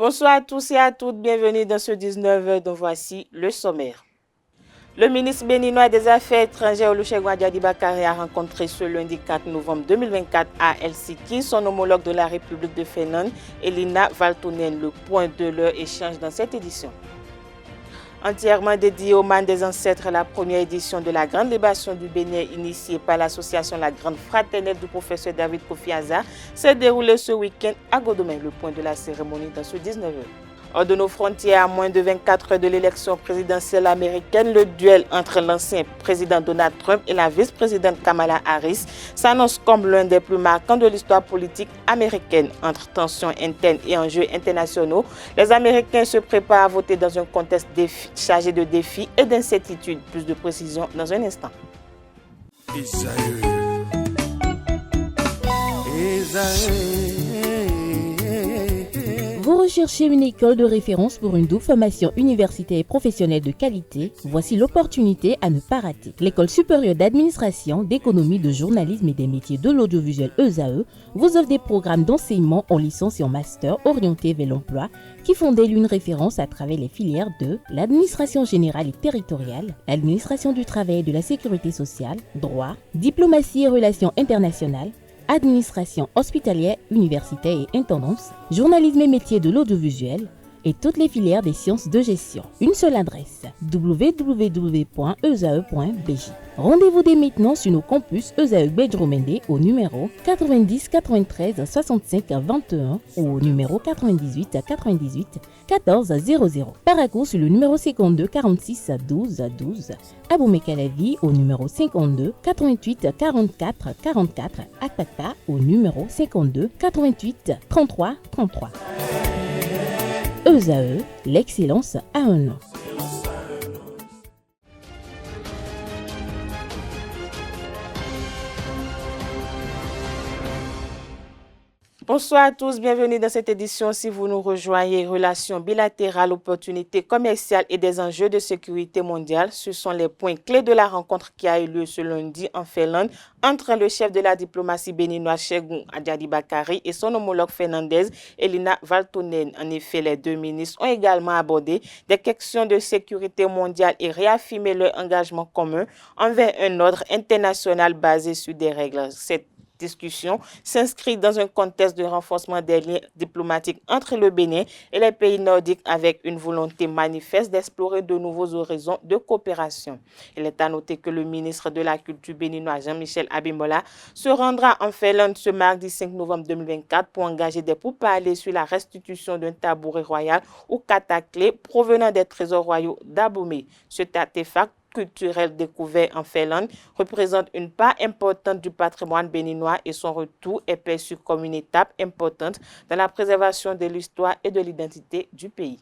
Bonsoir à tous et à toutes, bienvenue dans ce 19h dont voici le sommaire. Le ministre béninois des Affaires étrangères Olusegun Ajadi Bakare a rencontré ce lundi 4 novembre 2024 à Helsinki son homologue de la République de Finlande, Elina Valtonen. Le point de leur échange dans cette édition. Entièrement dédiée au man des ancêtres, la première édition de la Grande Libation du Bénin, initiée par l'association La Grande Fraternelle du professeur David Kofi Aza, s'est déroulée ce week-end à Godomé. Le point de la cérémonie dans ce 19h. Hors de nos frontières, à moins de 24 heures de l'élection présidentielle américaine, le duel entre l'ancien président Donald Trump et la vice-présidente Kamala Harris s'annonce comme l'un des plus marquants de l'histoire politique américaine. Entre tensions internes et enjeux internationaux, les Américains se préparent à voter dans un contexte chargé de défis et d'incertitudes. Plus de précisions dans un instant. Vous recherchez une école de référence pour une double formation universitaire et professionnelle de qualité? Voici l'opportunité à ne pas rater. L'École supérieure d'administration, d'économie, de journalisme et des métiers de l'audiovisuel ESAE vous offre des programmes d'enseignement en licence et en master orientés vers l'emploi qui font d'elle une référence à travers les filières de l'administration générale et territoriale, l'administration du travail et de la sécurité sociale, droit, diplomatie et relations internationales, administration hospitalière, universitaire et intendance, journalisme et métiers de l'audiovisuel et toutes les filières des sciences de gestion. Une seule adresse, www.esae.bj. Rendez-vous dès maintenant sur nos campus ESAE Bedromende au numéro 90 93 65 21 ou au numéro 98 98 14 00. Paracourt sur le numéro 52 46 12 12. Aboumé-Calavi au numéro 52 88 44 44. Akpata au numéro 52 88 33 33. ESAE, l'excellence a un nom. Bonsoir à tous, bienvenue dans cette édition. Si vous nous rejoignez, relations bilatérales, opportunités commerciales et des enjeux de sécurité mondiale, ce sont les points clés de la rencontre qui a eu lieu ce lundi en Finlande entre le chef de la diplomatie béninoise Olusegun Ajadi Bakare et son homologue finlandaise Elina Valtonen. En effet, les deux ministres ont également abordé des questions de sécurité mondiale et réaffirmé leur engagement commun envers un ordre international basé sur des règles. Cette discussion s'inscrit dans un contexte de renforcement des liens diplomatiques entre le Bénin et les pays nordiques avec une volonté manifeste d'explorer de nouveaux horizons de coopération. Il est à noter que le ministre de la Culture béninois Jean-Michel Abimbola se rendra en Finlande ce mardi 5 novembre 2024 pour engager des pourparlers sur la restitution d'un tabouret royal ou cataclé provenant des trésors royaux d'Abomey. Cet artefact culturel découvert en Finlande représente une part importante du patrimoine béninois et son retour est perçu comme une étape importante dans la préservation de l'histoire et de l'identité du pays.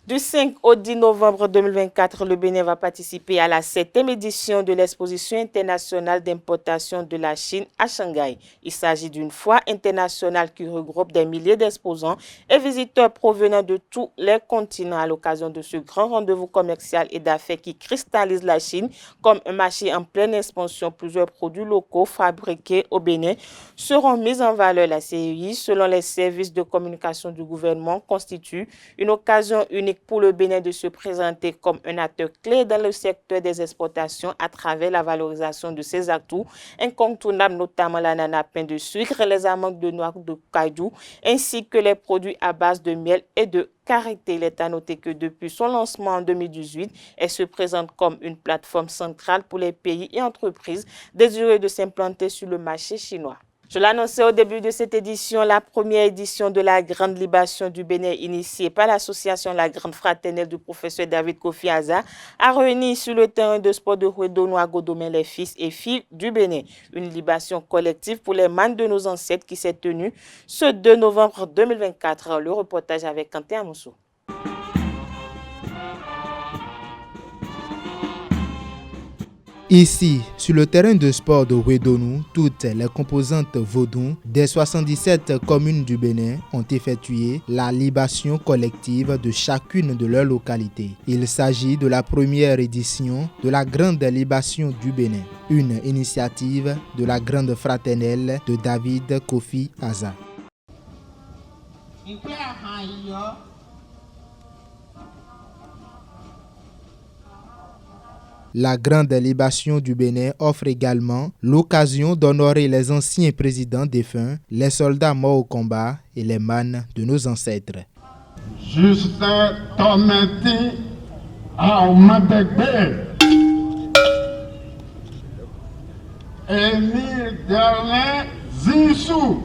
Du 5 au 10 novembre 2024, le Bénin va participer à la 7e édition de l'exposition internationale d'importation de la Chine à Shanghai. Il s'agit d'une foire internationale qui regroupe des milliers d'exposants et visiteurs provenant de tous les continents. À l'occasion de ce grand rendez-vous commercial et d'affaires qui cristallise la Chine comme un marché en pleine expansion, plusieurs produits locaux fabriqués au Bénin seront mis en valeur. La CEI, selon les services de communication du gouvernement, constitue une occasion unique pour le Bénin de se présenter comme un acteur clé dans le secteur des exportations à travers la valorisation de ses atouts incontournables, notamment l'ananas pain de sucre, les amandes de noix de cajou, ainsi que les produits à base de miel et de karité. Il est à noter que depuis son lancement en 2018, elle se présente comme une plateforme centrale pour les pays et entreprises désireux de s'implanter sur le marché chinois. Je l'annonçais au début de cette édition, la première édition de la Grande Libation du Bénin, initiée par l'association La Grande Fraternelle du professeur David Kofi Aza, a réuni sur le terrain de sport de Rouedono à Godomé les fils et filles du Bénin. Une libation collective pour les mânes de nos ancêtres qui s'est tenue ce 2 novembre 2024. Le reportage avec Kanté Amoussou. Ici, sur le terrain de sport de Rouedono, toutes les composantes vaudou des 77 communes du Bénin ont effectué la libation collective de chacune de leurs localités. Il s'agit de la première édition de la Grande Libation du Bénin, une initiative de la Grande Fraternelle de David Kofi Aza. La grande libation du Bénin offre également l'occasion d'honorer les anciens présidents défunts, les soldats morts au combat et les mânes de nos ancêtres. Justin Tometi Aomadegbe, Émile Derlin Zinsou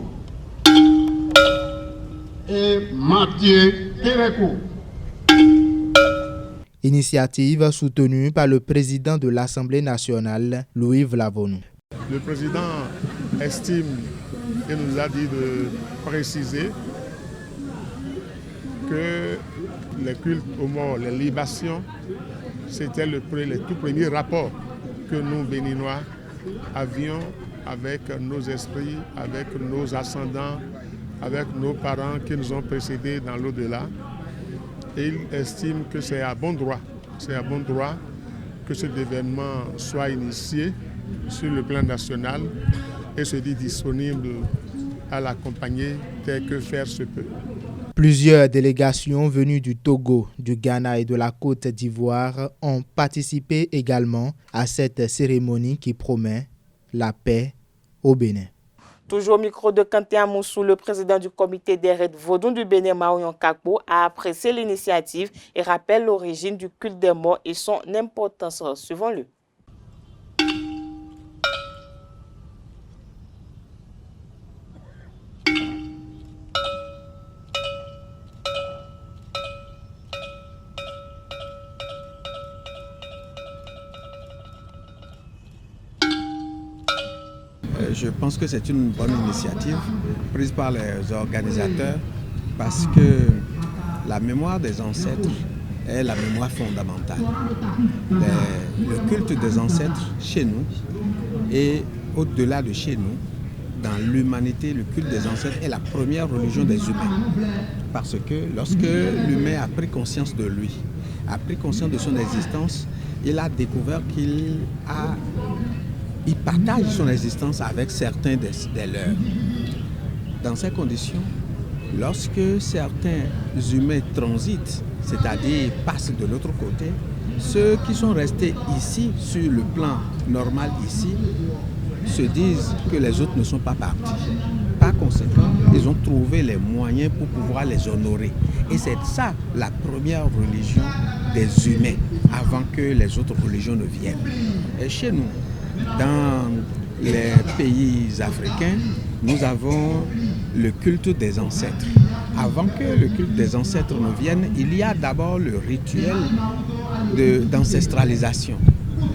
et Mathieu Terekou. Initiative soutenue par le président de l'Assemblée nationale, Louis Vlavonou. Le président estime et nous a dit de préciser que les cultes aux morts, les libations, c'était les tout premiers rapports que nous, Béninois, avions avec nos esprits, avec nos ascendants, avec nos parents qui nous ont précédés dans l'au-delà. Et il estime que c'est à bon droit que cet événement soit initié sur le plan national et se dit disponible à l'accompagner tel que faire se peut. Plusieurs délégations venues du Togo, du Ghana et de la Côte d'Ivoire ont participé également à cette cérémonie qui promet la paix au Bénin. Toujours au micro de Kanté Amoussou, le président du comité des raids Vodou du Bénin, Maouyon Kakpo, a apprécié l'initiative et rappelle l'origine du culte des morts et son importance. Suivons-le. Je pense que c'est une bonne initiative prise par les organisateurs parce que la mémoire des ancêtres est la mémoire fondamentale. Le culte des ancêtres chez nous et au-delà de chez nous, dans l'humanité, le culte des ancêtres est la première religion des humains. Parce que lorsque l'humain a pris conscience de lui, a pris conscience de son existence, il a découvert il partage son existence avec certains des leurs. Dans ces conditions, lorsque certains humains transitent, c'est-à-dire passent de l'autre côté, ceux qui sont restés ici, sur le plan normal ici, se disent que les autres ne sont pas partis. Par conséquent, ils ont trouvé les moyens pour pouvoir les honorer. Et c'est ça la première religion des humains, avant que les autres religions ne viennent. Et chez nous, dans les pays africains, nous avons le culte des ancêtres. Avant que le culte des ancêtres ne vienne, il y a d'abord le rituel d'ancestralisation.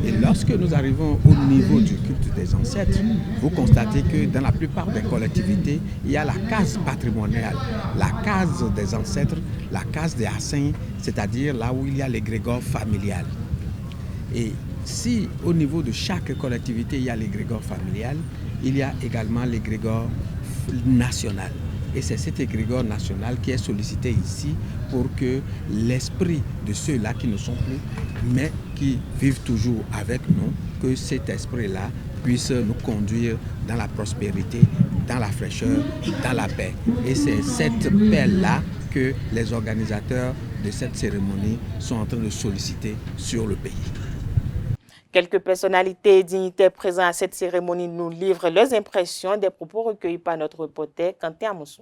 Et lorsque nous arrivons au niveau du culte des ancêtres, vous constatez que dans la plupart des collectivités, il y a la case patrimoniale, la case des ancêtres, la case des Hassins, c'est-à-dire là où il y a l'égrégore familial. Et si au niveau de chaque collectivité, il y a l'égrégore familial, il y a également l'égrégore national. Et c'est cet égrégore national qui est sollicité ici pour que l'esprit de ceux-là qui ne sont plus, mais qui vivent toujours avec nous, que cet esprit-là puisse nous conduire dans la prospérité, dans la fraîcheur, dans la paix. Et c'est cette paix-là que les organisateurs de cette cérémonie sont en train de solliciter sur le pays. Quelques personnalités et dignitaires présents à cette cérémonie nous livrent leurs impressions des propos recueillis par notre reporter Kanté Amoussou.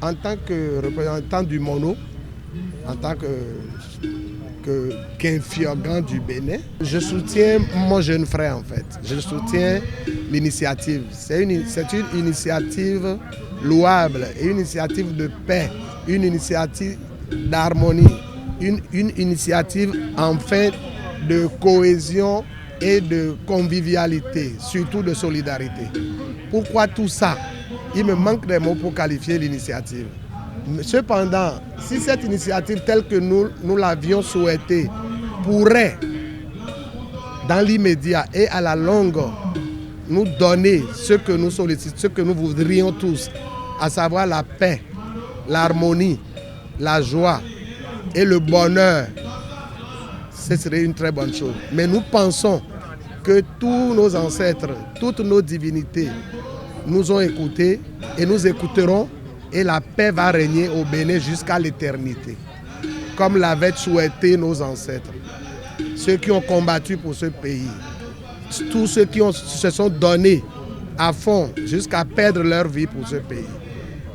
En tant que représentant du Mono, en tant qu'infirmant du Bénin, je soutiens mon jeune frère en fait. Je soutiens l'initiative. C'est une initiative louable, une initiative de paix, une initiative d'harmonie, une initiative enfin de cohésion et de convivialité, surtout de solidarité. Pourquoi tout ça? Il me manque des mots pour qualifier l'initiative. Cependant, si cette initiative telle que nous l'avions souhaitée pourrait, dans l'immédiat et à la longue, nous donner ce que nous sollicitons, ce que nous voudrions tous, à savoir la paix, l'harmonie, la joie et le bonheur, ce serait une très bonne chose. Mais nous pensons que tous nos ancêtres, toutes nos divinités nous ont écoutés et nous écouterons et la paix va régner au Bénin jusqu'à l'éternité, comme l'avaient souhaité nos ancêtres, ceux qui ont combattu pour ce pays, tous ceux qui se sont donnés à fond jusqu'à perdre leur vie pour ce pays.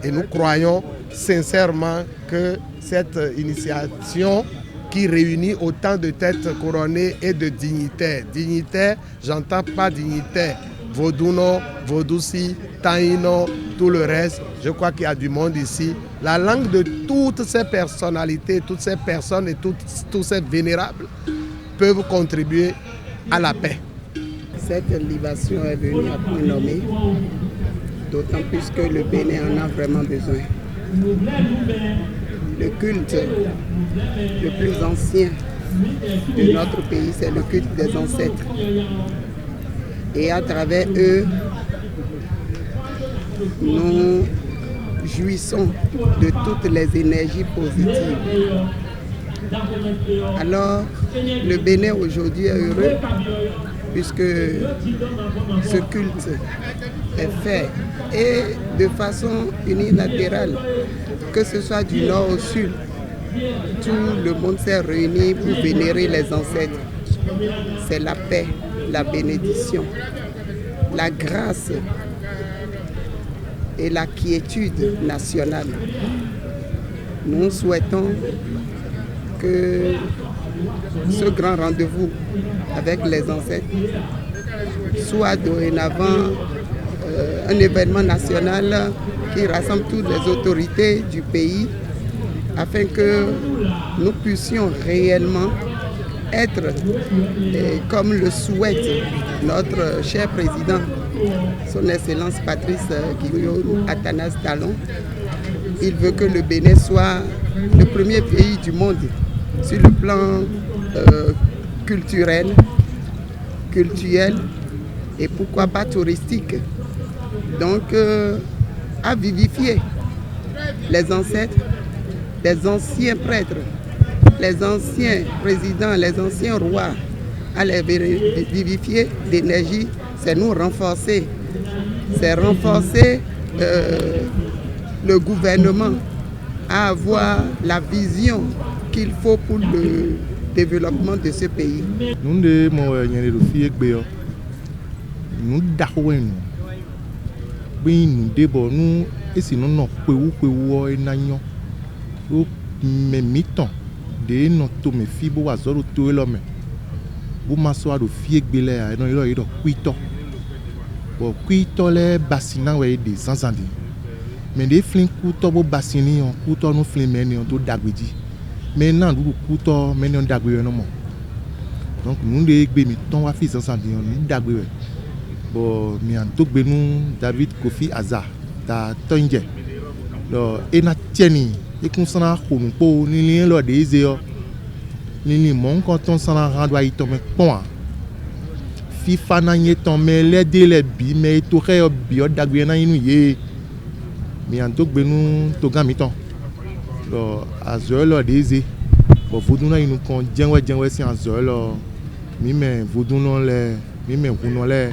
Et nous croyons sincèrement que cette initiation qui réunit autant de têtes couronnées et de dignitaires. Dignitaires, j'entends pas dignitaires Vodouno, Vodouci, Taïno, tout le reste. Je crois qu'il y a du monde ici. La langue de toutes ces personnalités, toutes ces personnes et tous ces vénérables peuvent contribuer à la paix. Cette libation est venue à point nommé, d'autant plus que le Bénin en a vraiment besoin. Le culte le plus ancien de notre pays, c'est le culte des ancêtres. Et à travers eux, nous jouissons de toutes les énergies positives. Alors, le Bénin aujourd'hui est heureux puisque ce culte est fait et de façon unilatérale, que ce soit du nord au sud, tout le monde s'est réuni pour vénérer les ancêtres. C'est la paix, la bénédiction, la grâce et la quiétude nationale. Nous souhaitons que ce grand rendez-vous avec les ancêtres soit dorénavant un événement national qui rassemble toutes les autorités du pays afin que nous puissions réellement être, comme le souhaite notre cher président, son Excellence Patrice Guillaume Athanase Talon. Il veut que le Bénin soit le premier pays du monde sur le plan culturel et pourquoi pas touristique. Donc, à vivifier les ancêtres, les anciens prêtres, les anciens présidents, les anciens rois, à les vivifier d'énergie, c'est nous renforcer. C'est renforcer le gouvernement à avoir la vision qu'il faut pour le développement de ce pays. Nous de no to me fi bo wazoro to lo me bu maso ado fi egbele a no ilo ido kwito bo kwito le basina we de sanzandi me de flin kuto bo basini on kuto no flin me ni on to dagbeji me na du kuto me ni on dagbe no mo donc nous de egbe mi ton wa fi sanzandi on ni dagbe we bo mi an to gbe nu David Kofi Azar ta tonje lo ena tieni et qu'on s'en a connu pour ni lo des yo ni mon quand on s'en a rendu à tomber point FIFA na yeton mais les délais bi mais to re bi o dagbe na inu ye mi an to gbe nu to ga mi ton lo azo lo des bo vodun na inu kon jenwe si azo lo mi me vodun no le mi me huno le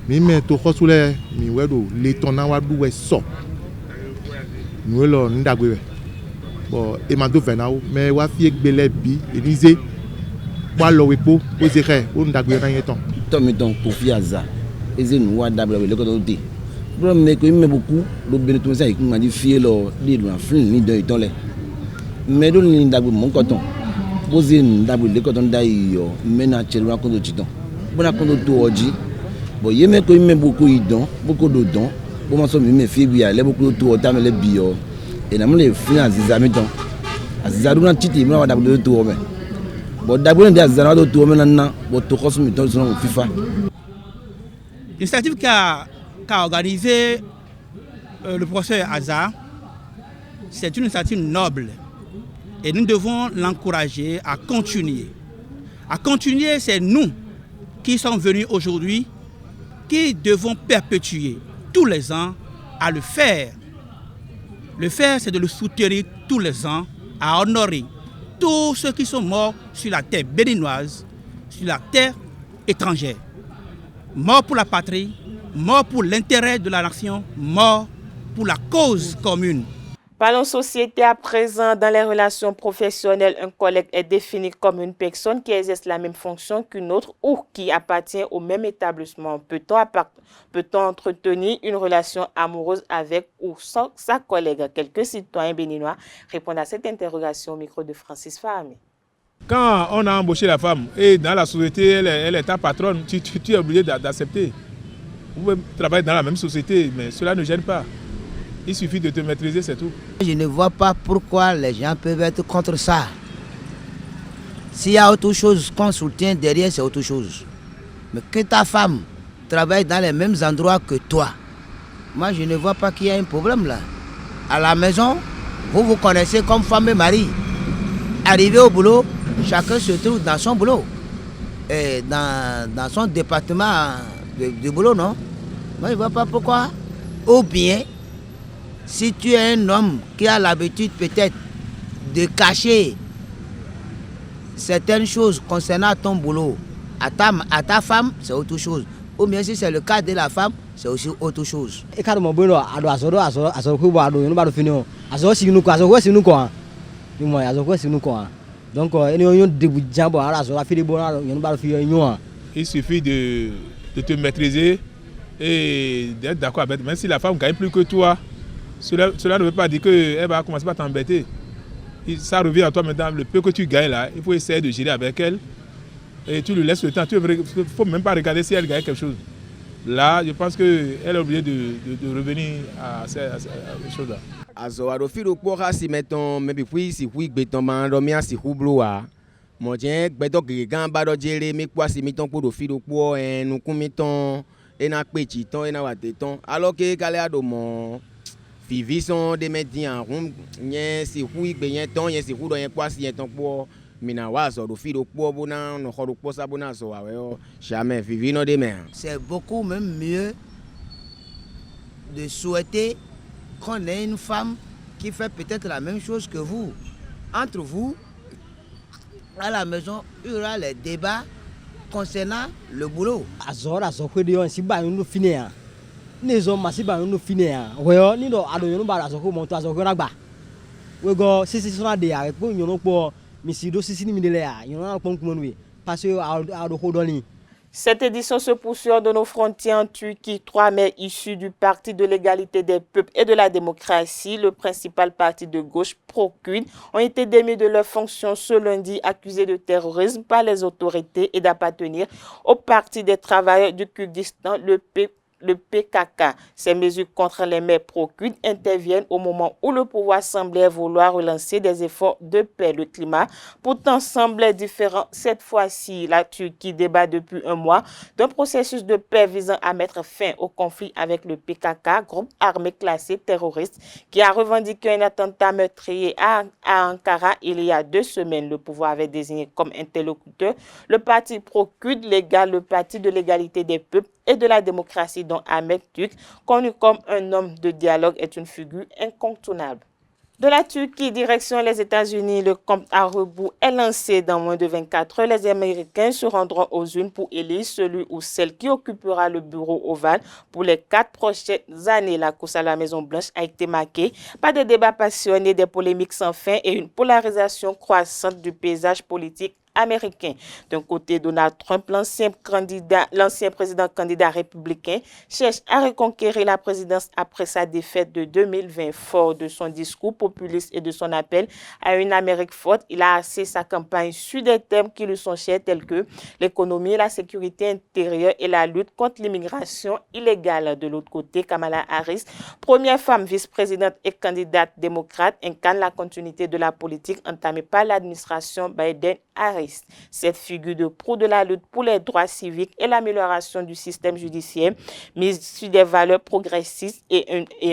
mi me to khosule mi wedo le ton na wa du we so nous lo ndagbe bon et ma do venao mais wa fi egbele bi Élysée wa lo wepo o se re o ndagbe na yeton to mi ton Kofi Azar eze nu wa dable le ko to de bro me ko me beaucoup lo bene to se ikun ma di fi lo le do afrin ni do iton le me do ni ndagbe mon koton bo ze ndagbe le ko ton da iyo me na chere wa ko do chiton bo na ko do to oji bo ye me ko me beaucoup idon beaucoup do don bo ma so mi me fi bi ale beaucoup to o ta me le bi yo et nous les fins Azizamiton Azizaruna titi me wa dabdo to me bo dabdo de Azizaruna to me nana bo to kosu mi ton son FIFA. L'initiative qu'a organisé le professeur Azar, c'est une initiative noble et nous devons l'encourager à continuer. À continuer, c'est nous qui sommes venus aujourd'hui qui devons perpétuer tous les ans à le faire. Le faire, c'est de le soutenir tous les ans, à honorer tous ceux qui sont morts sur la terre béninoise, sur la terre étrangère. Morts pour la patrie, morts pour l'intérêt de la nation, morts pour la cause commune. Parlons société à présent. Dans les relations professionnelles, un collègue est défini comme une personne qui exerce la même fonction qu'une autre ou qui appartient au même établissement. Peut-on entretenir une relation amoureuse avec ou sans sa collègue? Quelques citoyens béninois répondent à cette interrogation au micro de Francis Fahmi. Quand on a embauché la femme et dans la société, elle est ta patronne, tu es obligé d'accepter. Vous pouvez travailler dans la même société, mais cela ne gêne pas. Il suffit de te maîtriser, c'est tout. Je ne vois pas pourquoi les gens peuvent être contre ça. S'il y a autre chose qu'on soutient derrière, c'est autre chose. Mais que ta femme travaille dans les mêmes endroits que toi, moi je ne vois pas qu'il y a un problème là. À la maison, vous vous connaissez comme femme et mari. Arrivé au boulot, chacun se trouve dans son boulot. Et dans son département de boulot, non? Moi je ne vois pas pourquoi. Ou bien, si tu es un homme qui a l'habitude peut-être de cacher certaines choses concernant ton boulot à ta femme, c'est autre chose. Ou bien si c'est le cas de la femme, c'est aussi autre chose. Il suffit de te maîtriser et d'être d'accord avec. Même si la femme gagne plus que toi, cela ne veut pas dire qu'elle va commencer par t'embêter. Ça revient à toi maintenant, le peu que tu gagnes là, il faut essayer de gérer avec elle. Et tu lui laisses le temps. Il ne faut même pas regarder si elle gagne quelque chose. Là, je pense qu'elle est obligée de revenir à ces choses-là. Azo filo kwa si meton me bi si hui beton man do mi si hubloa. Mo je gbedo gigan ba do jere mi kwa si miton po do filo kwa enu kumiton ena pe ti ton ena wa te ton. Alors que kale ado mo vivi son de medi en rum yen si hui be yen ton yen si hu do yen kwa si yen ton po mina wa zo do filo kwa bona no ho do po sa bona zo wa we jamais vivi no de mer. C'est beaucoup même mieux de souhaiter qu'on ait une femme qui fait peut-être la même chose que vous. Entre vous, à la maison, il y aura les débats concernant le boulot. Cette édition se poursuit de nos frontières en Turquie. 3 maires issus du Parti de l'égalité des peuples et de la démocratie, le principal parti de gauche pro-Kurde, ont été démis de leurs fonctions ce lundi, accusés de terrorisme par les autorités et d'appartenir au Parti des travailleurs du Kurdistan, le PKK. Ces mesures contre les maires pro-Kurdes interviennent au moment où le pouvoir semblait vouloir relancer des efforts de paix. Le climat pourtant semblait différent cette fois-ci. La Turquie débat depuis un mois d'un processus de paix visant à mettre fin au conflit avec le PKK, groupe armé classé terroriste, qui a revendiqué un attentat meurtrier à Ankara il y a 2 semaines. Le pouvoir avait désigné comme interlocuteur le parti pro-Kurde légal, le Parti de l'égalité des peuples et de la démocratie, dont Ahmet Türk, connu comme un homme de dialogue, est une figure incontournable. De la Turquie, direction les États-Unis, le compte à rebours est lancé dans moins de 24 heures. Les Américains se rendront aux urnes pour élire celui ou celle qui occupera le bureau ovale pour les 4 prochaines années. La course à la Maison-Blanche a été marquée par des débats passionnés, des polémiques sans fin et une polarisation croissante du paysage politique américain. D'un côté, Donald Trump, l'ancien président candidat républicain, cherche à reconquérir la présidence après sa défaite de 2020. Fort de son discours populiste et de son appel à une Amérique forte, il a axé sa campagne sur des thèmes qui lui sont chers tels que l'économie, la sécurité intérieure et la lutte contre l'immigration illégale. De l'autre côté, Kamala Harris, première femme vice-présidente et candidate démocrate, incarne la continuité de la politique entamée par l'administration Biden-Harris. Cette figure de proue de la lutte pour les droits civiques et l'amélioration du système judiciaire mise sur des valeurs progressistes et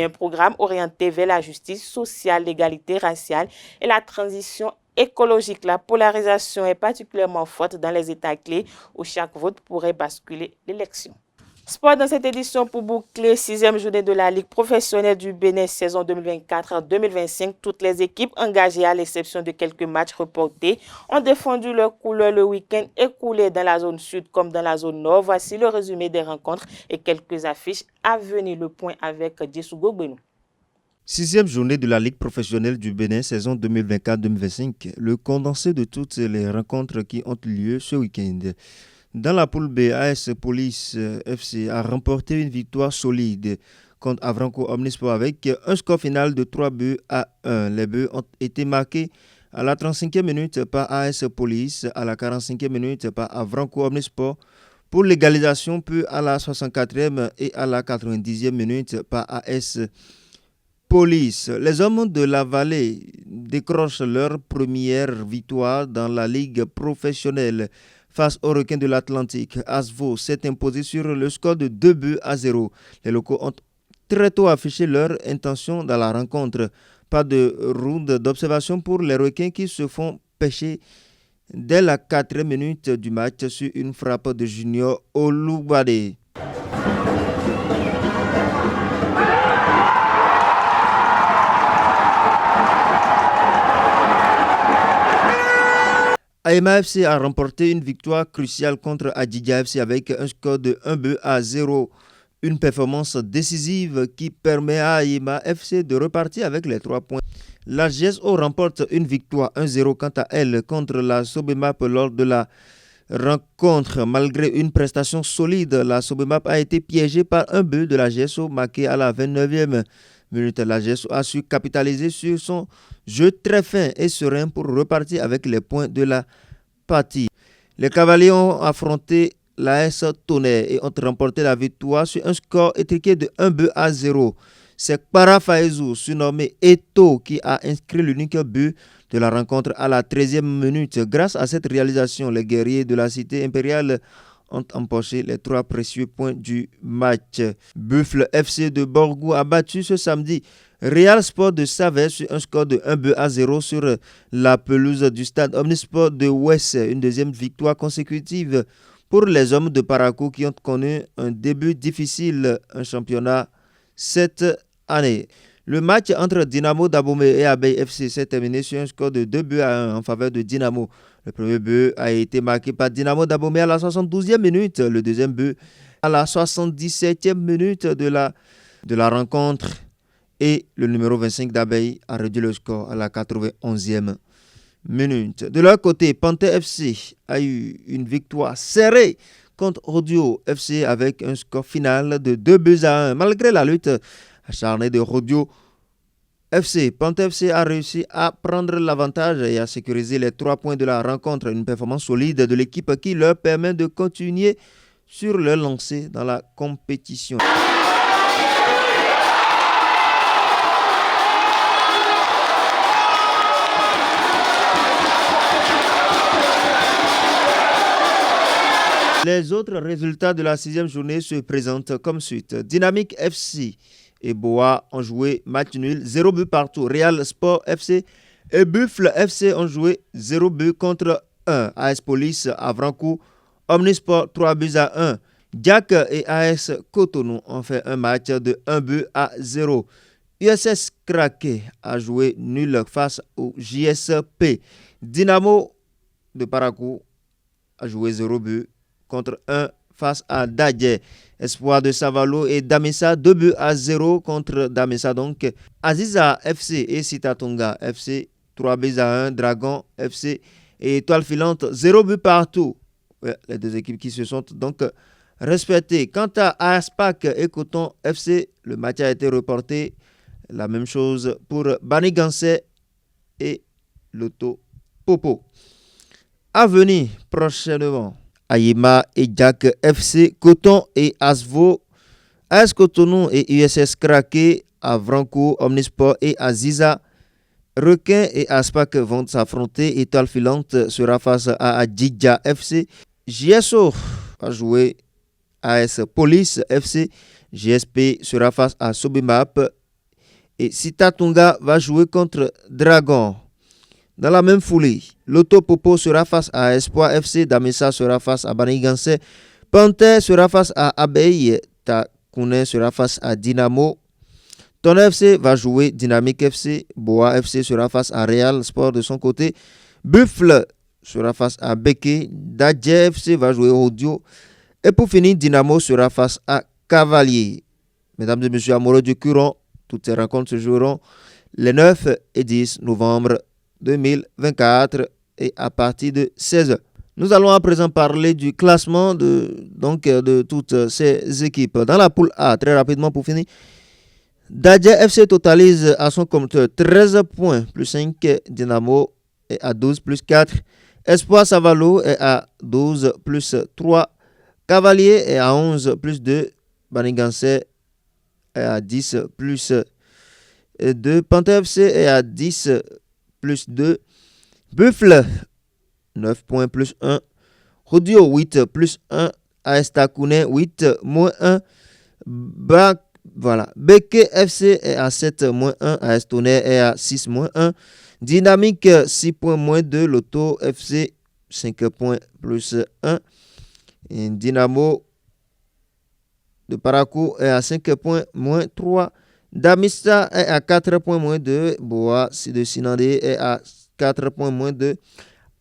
un programme orienté vers la justice sociale, l'égalité raciale et la transition écologique. La polarisation est particulièrement forte dans les États clés où chaque vote pourrait basculer l'élection. Sport dans cette édition pour boucler 6e journée de la Ligue professionnelle du Bénin saison 2024-2025. Toutes les équipes engagées, à l'exception de quelques matchs reportés, ont défendu leur couleur le week-end écoulé dans la zone sud comme dans la zone nord. Voici le résumé des rencontres et quelques affiches à venir. Le point avec Djessougo Benou. Sixième journée de la Ligue professionnelle du Bénin, saison 2024-2025, le condensé de toutes les rencontres qui ont lieu ce week-end. Dans la poule B, AS Police FC a remporté une victoire solide contre Avranco Omnisport avec un score final de 3-1. Les buts ont été marqués à la 35e minute par AS Police, à la 45e minute par Avranco Omnisport pour l'égalisation, puis à la 64e et à la 90e minute par AS Police. Les hommes de la vallée décrochent leur première victoire dans la Ligue professionnelle face aux requins de l'Atlantique. Asvo s'est imposé sur le score de 2-0. Les locaux ont très tôt affiché leur intention dans la rencontre. Pas de round d'observation pour les requins qui se font pêcher dès la 4e minute du match sur une frappe de Junior Olugbade. Aema FC a remporté une victoire cruciale contre Adjidja FC avec un score de 1-0. Une performance décisive qui permet à Aema FC de repartir avec les 3 points. La GSO remporte une victoire 1-0 quant à elle contre la Sobemap lors de la rencontre. Malgré une prestation solide, la Sobemap a été piégée par un but de la GSO marqué à la 29e minute. La GSO a su capitaliser sur son jeu très fin et serein pour repartir avec les points de la partie. Les Cavaliers ont affronté l'AS Tonnerre et ont remporté la victoire sur un score étriqué de 1-0. C'est Kpara Faezou, surnommé Eto, qui a inscrit l'unique but de la rencontre à la 13e minute. Grâce à cette réalisation, les guerriers de la cité impériale ont empoché les 3 précieux points du match. Buffle FC de Borgou a battu ce samedi Real Sport de Savès sur un score de 1-0 sur la pelouse du stade Omnisport de Ouest. Une deuxième victoire consécutive pour les hommes de Parakou qui ont connu un début difficile en championnat cette année. Le match entre Dynamo d'Abomey et Abeille FC s'est terminé sur un score de 2-1 en faveur de Dynamo. Le premier but a été marqué par Dynamo d'Abomey à la 72e minute. Le deuxième but à la 77e minute de la rencontre. Et le numéro 25 d'Abeille a réduit le score à la 91e minute. De leur côté, Panthère FC a eu une victoire serrée contre Rodio FC avec un score final de 2-1. Malgré la lutte acharnée de Rodio FC, Panthère FC a réussi à prendre l'avantage et à sécuriser les 3 points de la rencontre. Une performance solide de l'équipe qui leur permet de continuer sur leur lancée dans la compétition. Les autres résultats de la 6e journée se présentent comme suite. Dynamique FC et Boa ont joué match nul, 0 but partout. Real Sport FC et Buffle FC ont joué 0 but contre 1. AS Police à Avranco, Omnisport 3-1. Diak et AS Cotonou ont fait un match de 1-0. USS Kraké a joué nul face au JSP. Dynamo de Parakou a joué 0 but contre 1 face à Dadje. Espoir de Savalo et Damissa 2-0 contre Damissa. Donc Aziza FC et Sitatunga FC 3-1. Dragon FC et Étoile Filante 0 but partout. Ouais, les deux équipes qui se sont donc respectées. Quant à Aspac et Coton FC, le match a été reporté. La même chose pour Banigansé et Loto Popo. À venir prochainement, Aima et Jack FC, Coton et Asvo, AS Cotonou et USS Kraké, Avranco, Omnisport et Aziza. Requin et Aspac vont s'affronter. Étoile Filante sera face à Adjidja FC. JSO va jouer AS Police FC. GSP sera face à Sobimap. Et Sitatunga va jouer contre Dragon. Dans la même foulée, Loto Popo sera face à Espoir FC. Damissa sera face à Banigansé. Panthère sera face à Abeille. Takounen sera face à Dynamo. Tonnerre FC va jouer Dynamique FC. Boa FC sera face à Real Sport de son côté. Buffle sera face à Beke. Dadje FC va jouer Audio. Et pour finir, Dynamo sera face à Cavalier. Mesdames et messieurs amoureux du Curon, Toutes ces rencontres se joueront les 9 et 10 novembre 2024 et à partir de 16h. Nous allons à présent parler du classement de toutes ces équipes. Dans la poule A, très rapidement pour finir, Dadja FC totalise à son compteur 13 points, plus 5, Dynamo est à 12, plus 4, Espoir Savalo est à 12, plus 3, Cavalier est à 11, plus 2, Baniganse est à 10, plus 2, Panther FC est à 10, plus 2, Buffle 9 points, plus 1, Rodio 8, plus 1, AS Takouné 8, moins 1, Beke FC est à 7, moins 1, AS Tonnerre est à 6, moins 1, Dynamique 6 points, moins 2, Loto FC 5 points, plus 1, et Dynamo de Parakou est à 5 points, moins 3, Damista est à 4 points, moins 2, Boa de Sinandé est à 4 points, moins 2,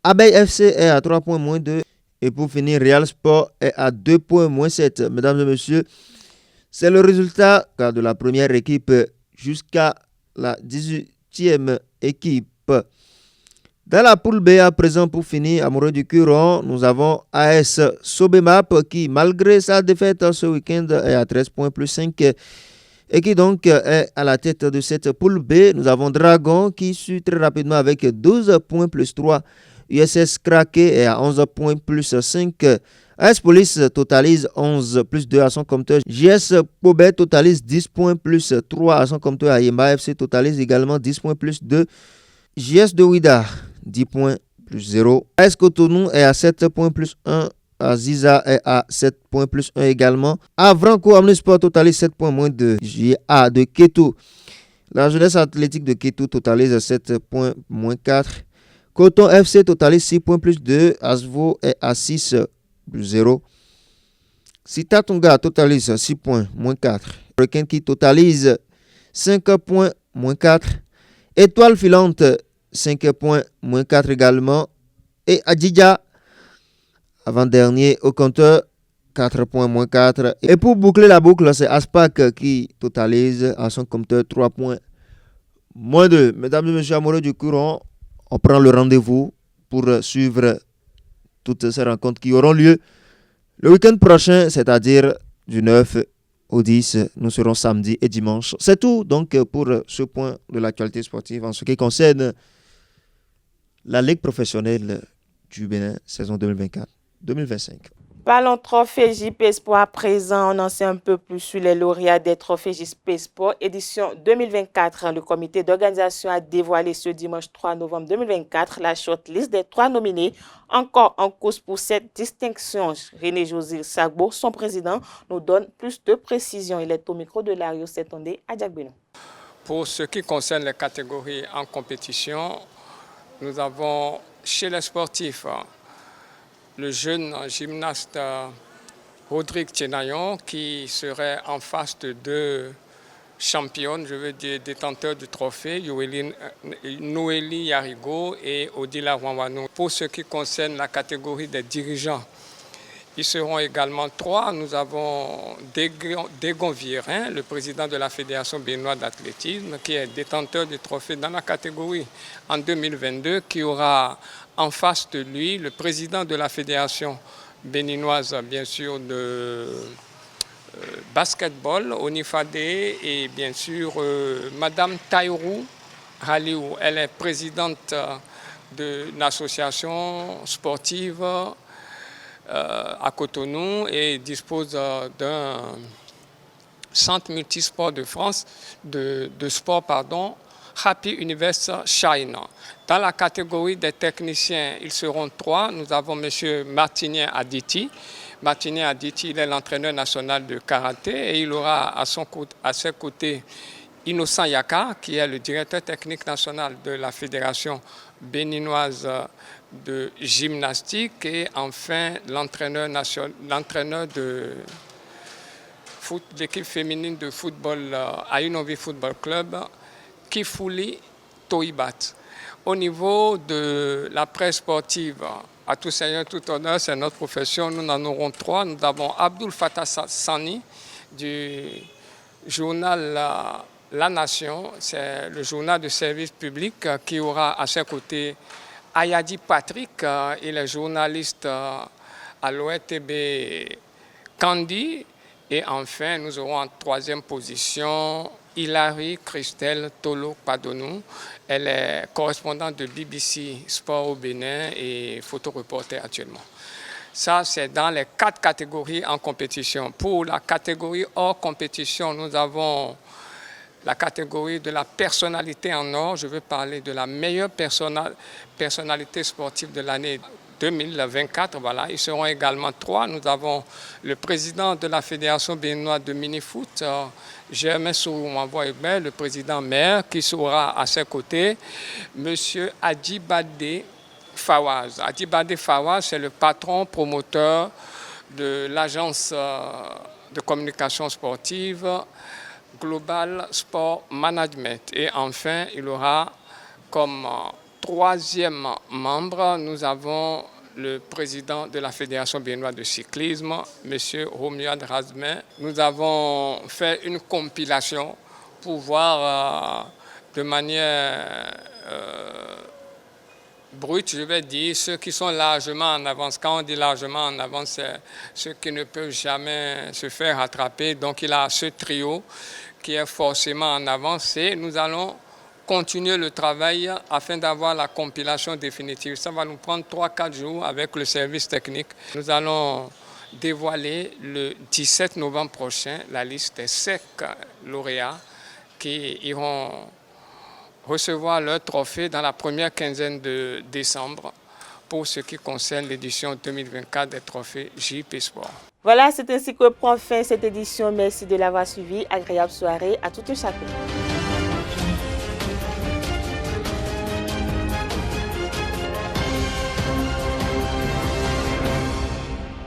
Abeille FC est à 3 points, moins 2, et pour finir, Real Sport est à 2 points, moins 7. Mesdames et messieurs, c'est le résultat de la première équipe jusqu'à la 18e équipe. Dans la poule B, à présent, pour finir, amoureux du Curon, nous avons AS Sobemap qui, malgré sa défaite ce week-end, est à 13 points, plus 5 et qui donc est à la tête de cette poule B. Nous avons Dragon qui suit très rapidement avec 12 points, plus 3. USS Kraké est à 11 points, plus 5. AS Police totalise 11 plus 2 à son compteur. JS Pobet totalise 10 points plus 3 à son compteur. Ayemba FC totalise également 10 points plus 2. JS de Ouida 10 points plus 0. AS Cotonou est à 7 points plus 1. Aziza est à 7 points plus 1 également. Avranco Omnisport totalise 7 points moins 2. JA de Ketou. La jeunesse athlétique de Ketou totalise 7 points moins 4. Coton FC totalise 6 points plus 2. Asvo est à 6 plus 0. Sitatunga totalise 6 points, moins 4. Requin qui totalise 5 points, moins 4. Étoile filante, 5 points, moins 4 également. Et Adjidja, avant-dernier au compteur, 4 points, moins 4. Et pour boucler la boucle, c'est Aspac qui totalise à son compteur 3 points, moins 2. Mesdames et messieurs amoureux du courant, on prend le rendez-vous pour suivre toutes ces rencontres qui auront lieu le week-end prochain, c'est-à-dire du 9 au 10. Nous serons samedi et dimanche. C'est tout donc pour ce point de l'actualité sportive en ce qui concerne la Ligue professionnelle du Bénin, saison 2024-2025. Parlons trophée JP Espoir à présent. On en sait un peu plus sur les lauréats des trophées JP Sport édition 2024. Le comité d'organisation a dévoilé ce dimanche 3 novembre 2024 la shortlist des 3 nominés encore en course pour cette distinction. René José Sagbo, son président, nous donne plus de précisions. Il est au micro de Lario Setondé à Diagbeno. Pour ce qui concerne les catégories en compétition, nous avons chez les sportifs le jeune gymnaste Rodrigue Tchenayon qui serait en face de 2 championnes, je veux dire détenteurs du trophée, Noélie Yarigo et Odila Wanwano. Pour ce qui concerne la catégorie des dirigeants, ils seront également 3. Nous avons Dégon Virin, le président de la Fédération béninoise d'athlétisme, qui est détenteur du trophée dans la catégorie en 2022, qui aura en face de lui le président de la Fédération béninoise, bien sûr, de basketball, Onifade, et bien sûr, Madame Taïrou Raliou. Elle est présidente de l'association sportive à Cotonou et dispose d'un centre multisport de France, de sport, Happy Universe Shine. Dans la catégorie des techniciens, ils seront 3. Nous avons M. Martinien Aditi. Martinien Aditi, il est l'entraîneur national de karaté et il aura à ses côtés Innocent Yaka, qui est le directeur technique national de la Fédération béninoise de gymnastique, et enfin l'entraîneur de l'équipe féminine de football à Unovi Football Club, Kifouli Toibat. Au niveau de la presse sportive, à tout seigneur, tout honneur, c'est notre profession, nous en aurons 3. Nous avons Abdul Fattah Sani du journal La Nation, c'est le journal de service public qui aura à ses côtés Ayadi Patrick et les journalistes à l'ORTB Candy. Et enfin, nous aurons en troisième position Hilary Christelle Tolo Padonou. Elle est correspondante de BBC Sport au Bénin et photoreporter actuellement. Ça, c'est dans les 4 catégories en compétition. Pour la catégorie hors compétition, nous avons la catégorie de la personnalité en or. Je veux parler de la meilleure personnalité sportive de l'année 2024. Voilà. Ils seront également 3. Nous avons le président de la Fédération béninoise de mini-foot, Germain Sourou-Mavoye-Hubert, le président maire, qui sera à ses côtés, M. Adjibade Fawaz. Adjibade Fawaz, c'est le patron promoteur de l'agence de communication sportive Global Sport Management. Et enfin, il aura comme 3e membre, nous avons le président de la Fédération béninoise de cyclisme, M. Romuald Razmin. Nous avons fait une compilation pour voir de manière brute, je vais dire, ceux qui sont largement en avance. Quand on dit largement en avance, c'est ceux qui ne peuvent jamais se faire rattraper. Donc il a ce trio qui est forcément en avance et nous allons continuer le travail afin d'avoir la compilation définitive. Ça va nous prendre 3-4 jours avec le service technique. Nous allons dévoiler le 17 novembre prochain la liste des 5 lauréats qui iront recevoir leur trophée dans la première quinzaine de décembre pour ce qui concerne l'édition 2024 des trophées JP Sport. Voilà, c'est ainsi que prend fin cette édition. Merci de l'avoir suivi. Agréable soirée à tout un chacun.